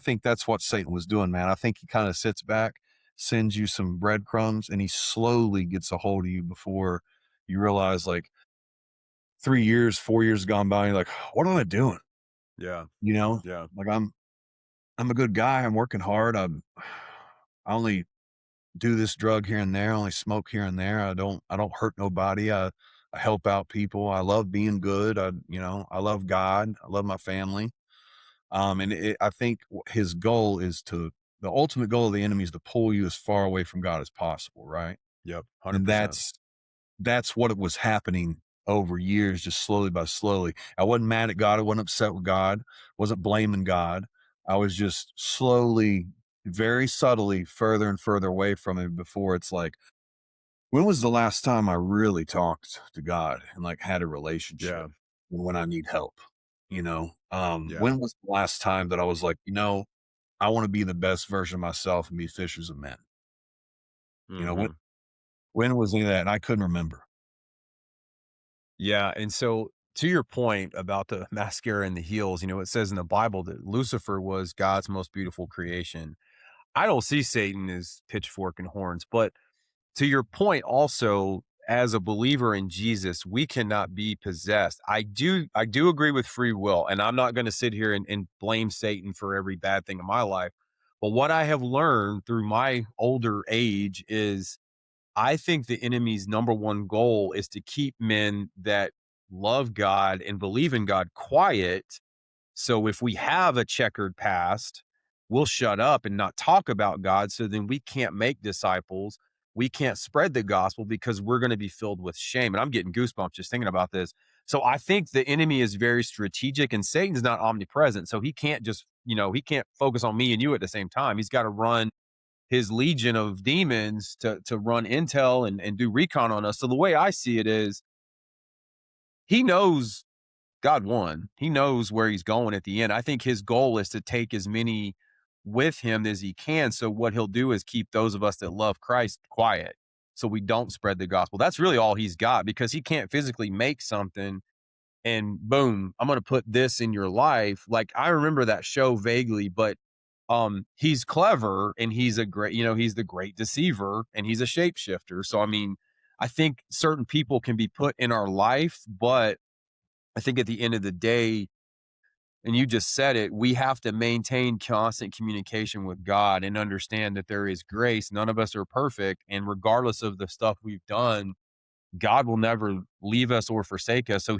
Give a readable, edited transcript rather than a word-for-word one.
think that's what Satan was doing, man. I think he kind of sits back, sends you some breadcrumbs, and he slowly gets a hold of you before you realize, like, 3 years, 4 years gone by, you're like, what am I doing? Yeah. You know, Yeah. like I'm a good guy. I'm working hard. I only do this drug here and there. I only smoke here and there. I don't hurt nobody. I help out people. I love being good. I love God. I love my family. I think his goal is the ultimate goal of the enemy is to pull you as far away from God as possible, right? Yep. And 100%. that's what it was happening over years, just slowly by slowly. I wasn't mad at God. I wasn't upset with God. Wasn't blaming God. I was just slowly, very subtly, further and further away from Him before it's like, when was the last time I really talked to God and like had a relationship Yeah. when I need help? Yeah. When was the last time that I was like, I want to be the best version of myself and be fishers of men? You know, when Mhm. when was any of that? And I couldn't remember. Yeah, and so to your point about the mascara and the heels, it says in the Bible that Lucifer was God's most beautiful creation. I don't see Satan as pitchfork and horns, but to your point also, as a believer in Jesus, we cannot be possessed. I do agree with free will, and I'm not going to sit here and blame Satan for every bad thing in my life. But what I have learned through my older age is I think the enemy's number one goal is to keep men that love God and believe in God quiet. So if we have a checkered past, we'll shut up and not talk about God. So then we can't make disciples. We can't spread the gospel because we're going to be filled with shame. And I'm getting goosebumps just thinking about this. So I think the enemy is very strategic and Satan's not omnipresent. So he can't just, he can't focus on me and you at the same time. He's got to run his legion of demons to run intel and do recon on us. So the way I see it is he knows God won. He knows where he's going at the end. I think his goal is to take as many with him as he can. So what he'll do is keep those of us that love Christ quiet so we don't spread the gospel. That's really all he's got because he can't physically make something and boom, I'm going to put this in your life. Like I remember that show vaguely, but he's clever and he's a great, he's the great deceiver and he's a shapeshifter. So I mean, I think certain people can be put in our life, but I think at the end of the day, and you just said it, we have to maintain constant communication with God and understand that there is grace. None of us are perfect. And regardless of the stuff we've done, God will never leave us or forsake us. So